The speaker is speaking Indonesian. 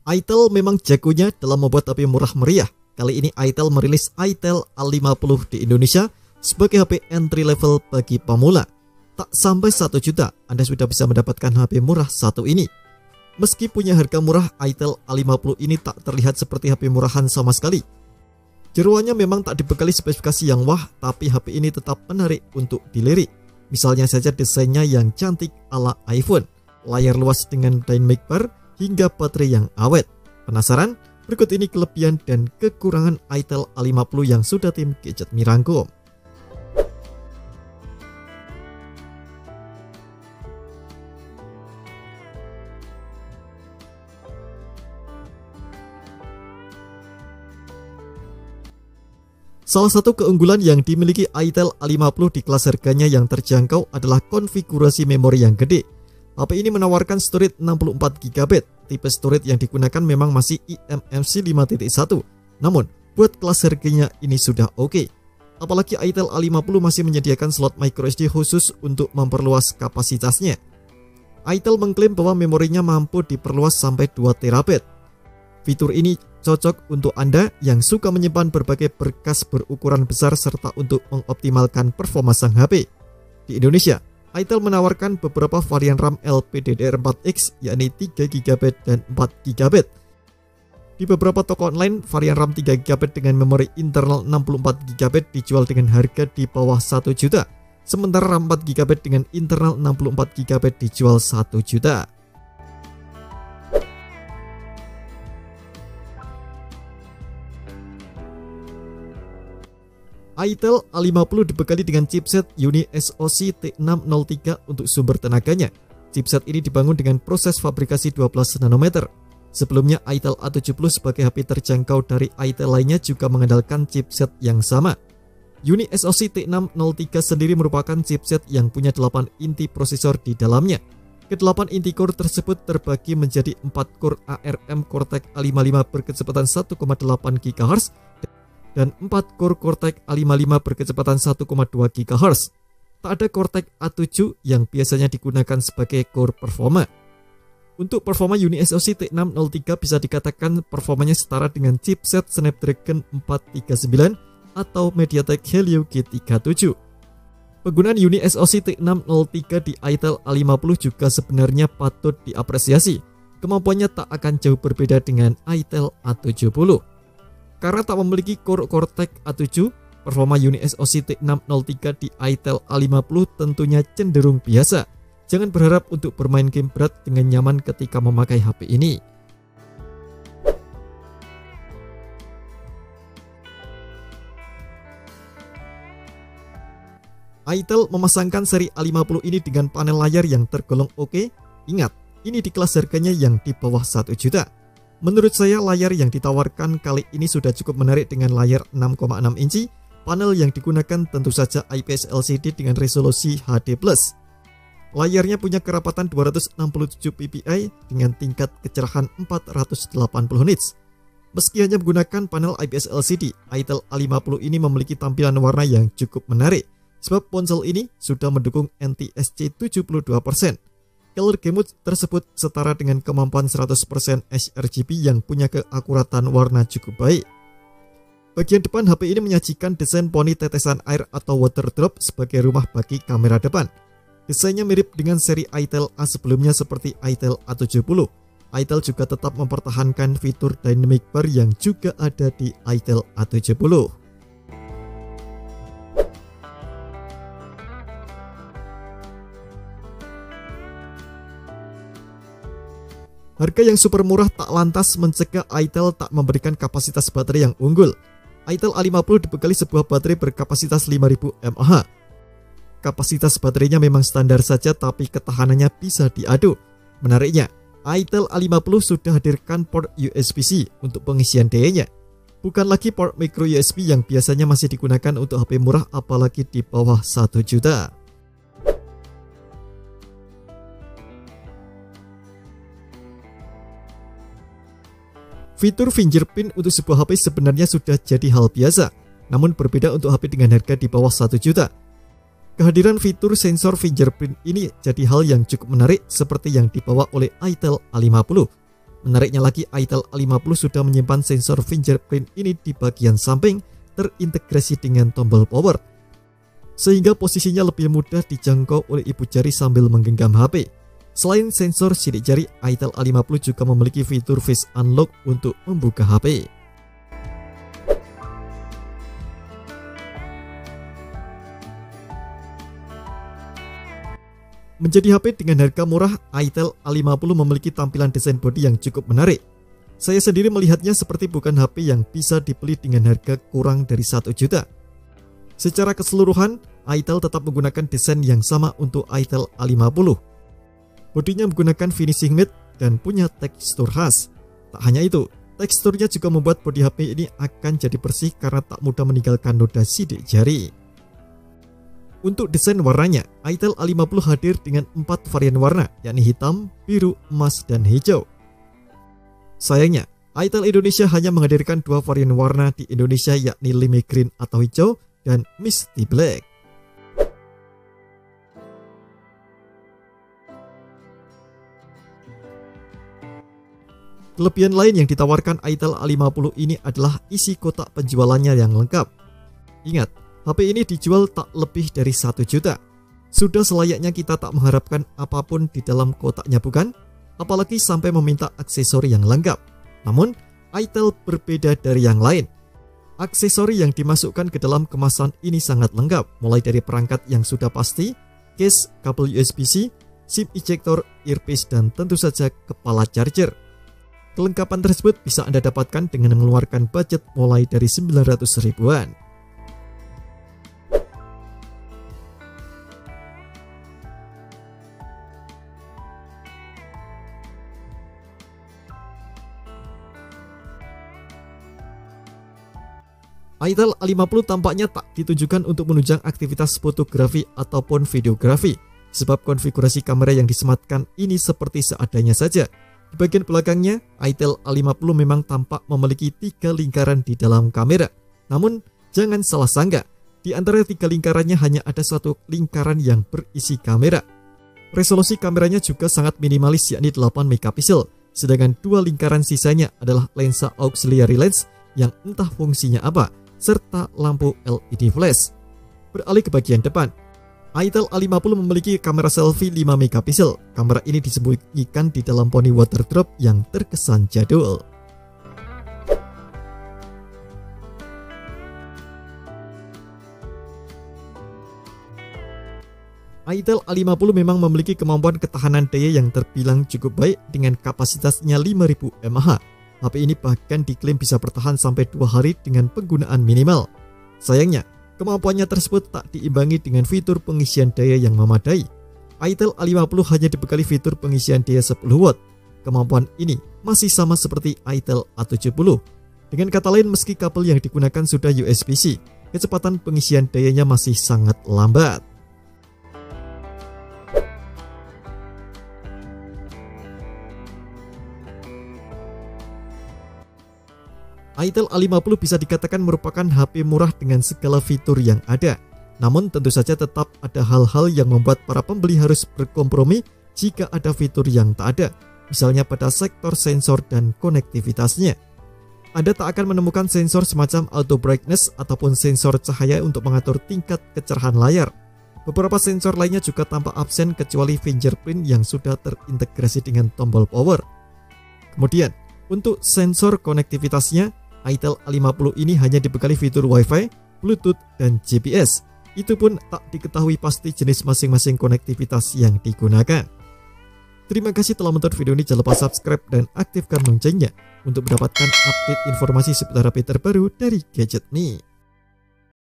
itel memang jagonya dalam membuat HP murah meriah. Kali ini itel merilis itel A50 di Indonesia sebagai HP entry level bagi pemula. Tak sampai 1 juta, Anda sudah bisa mendapatkan HP murah satu ini. Meski punya harga murah, itel A50 ini tak terlihat seperti HP murahan sama sekali. Jeroannya memang tak dibekali spesifikasi yang wah, tapi HP ini tetap menarik untuk dilirik. Misalnya saja desainnya yang cantik ala iPhone, layar luas dengan dynamic bar, hingga baterai yang awet. Penasaran? Berikut ini kelebihan dan kekurangan itel A50 yang sudah tim Gadget Me rangkum. Salah satu keunggulan yang dimiliki itel A50 di kelas harganya yang terjangkau adalah konfigurasi memori yang gede. HP ini menawarkan storage 64GB. Tipe storage yang digunakan memang masih eMMC 5.1. Namun, buat kelas harganya ini sudah oke. Apalagi itel A50 masih menyediakan slot microSD khusus untuk memperluas kapasitasnya. itel mengklaim bahwa memorinya mampu diperluas sampai 2TB. Fitur ini cocok untuk Anda yang suka menyimpan berbagai berkas berukuran besar serta untuk mengoptimalkan performa sang HP. Di Indonesia, itel menawarkan beberapa varian RAM LPDDR4X yakni 3GB dan 4GB. Di beberapa toko online, varian RAM 3GB dengan memori internal 64GB dijual dengan harga di bawah 1 juta. Sementara RAM 4GB dengan internal 64GB dijual 1 juta. itel A50 dibekali dengan chipset UniSoC T603 untuk sumber tenaganya. Chipset ini dibangun dengan proses fabrikasi 12 nanometer. Sebelumnya itel A70 sebagai HP terjangkau dari itel lainnya juga mengandalkan chipset yang sama. UniSoC T603 sendiri merupakan chipset yang punya 8 inti prosesor di dalamnya. Ke-8 inti core tersebut terbagi menjadi 4 core ARM Cortex A55 berkecepatan 1,8 GHz dan 4 core Cortex A55 berkecepatan 1,2 GHz. Tak ada Cortex A7 yang biasanya digunakan sebagai core performa. Untuk performa UniSoC T603 bisa dikatakan performanya setara dengan chipset Snapdragon 439 atau MediaTek Helio G37. Penggunaan UniSoC T603 di itel A50 juga sebenarnya patut diapresiasi. Kemampuannya tak akan jauh berbeda dengan itel A70. Karena tak memiliki core Cortex A7, performa UniSoC T603 di itel A50 tentunya cenderung biasa. Jangan berharap untuk bermain game berat dengan nyaman ketika memakai HP ini. itel memasangkan seri A50 ini dengan panel layar yang tergolong oke. Ingat, ini di kelas harganya yang di bawah 1 juta. Menurut saya layar yang ditawarkan kali ini sudah cukup menarik dengan layar 6,6 inci. Panel yang digunakan tentu saja IPS LCD dengan resolusi HD+. Layarnya punya kerapatan 267 ppi dengan tingkat kecerahan 480 nits. Meski hanya menggunakan panel IPS LCD, itel A50 ini memiliki tampilan warna yang cukup menarik. Sebab ponsel ini sudah mendukung NTSC 72%. Color gamut tersebut setara dengan kemampuan 100% sRGB yang punya keakuratan warna cukup baik. Bagian depan HP ini menyajikan desain poni tetesan air atau water drop sebagai rumah bagi kamera depan. Desainnya mirip dengan seri itel A sebelumnya seperti itel A70. itel juga tetap mempertahankan fitur dynamic bar yang juga ada di itel A70. Harga yang super murah tak lantas mencegah itel tak memberikan kapasitas baterai yang unggul. itel A50 dibekali sebuah baterai berkapasitas 5000 mAh. Kapasitas baterainya memang standar saja tapi ketahanannya bisa diadu. Menariknya, itel A50 sudah hadirkan port USB-C untuk pengisian dayanya. Bukan lagi port micro USB yang biasanya masih digunakan untuk HP murah apalagi di bawah 1 juta. Fitur fingerprint untuk sebuah HP sebenarnya sudah jadi hal biasa, namun berbeda untuk HP dengan harga di bawah 1 juta. Kehadiran fitur sensor fingerprint ini jadi hal yang cukup menarik seperti yang dibawa oleh itel A50. Menariknya lagi, Itel A50 sudah menyimpan sensor fingerprint ini di bagian samping terintegrasi dengan tombol power, sehingga posisinya lebih mudah dijangkau oleh ibu jari sambil menggenggam HP. Selain sensor sidik jari, Itel A50 juga memiliki fitur Face Unlock untuk membuka HP. Menjadi HP dengan harga murah, Itel A50 memiliki tampilan desain bodi yang cukup menarik. Saya sendiri melihatnya seperti bukan HP yang bisa dibeli dengan harga kurang dari 1 juta. Secara keseluruhan, Itel tetap menggunakan desain yang sama untuk Itel A50. Bodinya menggunakan finishing matte dan punya tekstur khas. Tak hanya itu, teksturnya juga membuat bodi HP ini akan jadi bersih karena tak mudah meninggalkan noda sidik jari. Untuk desain warnanya, Itel A50 hadir dengan 4 varian warna, yakni hitam, biru, emas, dan hijau. Sayangnya, Itel Indonesia hanya menghadirkan 2 varian warna di Indonesia, yakni Lime Green atau hijau dan Misty Black. Kelebihan lain yang ditawarkan Itel A50 ini adalah isi kotak penjualannya yang lengkap. Ingat, HP ini dijual tak lebih dari 1 juta. Sudah selayaknya kita tak mengharapkan apapun di dalam kotaknya, bukan? Apalagi sampai meminta aksesori yang lengkap. Namun, Itel berbeda dari yang lain. Aksesori yang dimasukkan ke dalam kemasan ini sangat lengkap, mulai dari perangkat yang sudah pasti, case, kabel USB-C, SIM ejector, earpiece, dan tentu saja kepala charger. Kelengkapan tersebut bisa Anda dapatkan dengan mengeluarkan budget mulai dari 900 ribuan. Itel A50 tampaknya tak ditujukan untuk menunjang aktivitas fotografi ataupun videografi, sebab konfigurasi kamera yang disematkan ini seperti seadanya saja. Di bagian belakangnya, Itel A50 memang tampak memiliki 3 lingkaran di dalam kamera. Namun, jangan salah sangka, di antara 3 lingkarannya hanya ada 1 lingkaran yang berisi kamera. Resolusi kameranya juga sangat minimalis, yakni 8 megapiksel, sedangkan 2 lingkaran sisanya adalah lensa auxiliary lens yang entah fungsinya apa, serta lampu LED flash. Beralih ke bagian depan, Itel A50 memiliki kamera selfie 5 megapiksel. Kamera ini disembunyikan di dalam poni water drop yang terkesan jadul. Itel A50 memang memiliki kemampuan ketahanan daya yang terbilang cukup baik dengan kapasitasnya 5000 mAh. HP ini bahkan diklaim bisa bertahan sampai 2 hari dengan penggunaan minimal. Sayangnya, kemampuannya tersebut tak diimbangi dengan fitur pengisian daya yang memadai. Itel A50 hanya dibekali fitur pengisian daya 10 watt. Kemampuan ini masih sama seperti Itel A70. Dengan kata lain, meski kabel yang digunakan sudah USB-C, kecepatan pengisian dayanya masih sangat lambat. Itel A50 bisa dikatakan merupakan HP murah dengan segala fitur yang ada. Namun tentu saja tetap ada hal-hal yang membuat para pembeli harus berkompromi jika ada fitur yang tak ada, misalnya pada sektor sensor dan konektivitasnya. Anda tak akan menemukan sensor semacam auto brightness ataupun sensor cahaya untuk mengatur tingkat kecerahan layar. Beberapa sensor lainnya juga tampak absen kecuali fingerprint yang sudah terintegrasi dengan tombol power. Kemudian, untuk sensor konektivitasnya, Itel A50 ini hanya dibekali fitur Wi-Fi, Bluetooth, dan GPS. Itu pun tak diketahui pasti jenis masing-masing konektivitas yang digunakan. Terima kasih telah menonton video ini. Jangan lupa subscribe dan aktifkan loncengnya untuk mendapatkan update informasi seputar HP terbaru dari Gadget Me.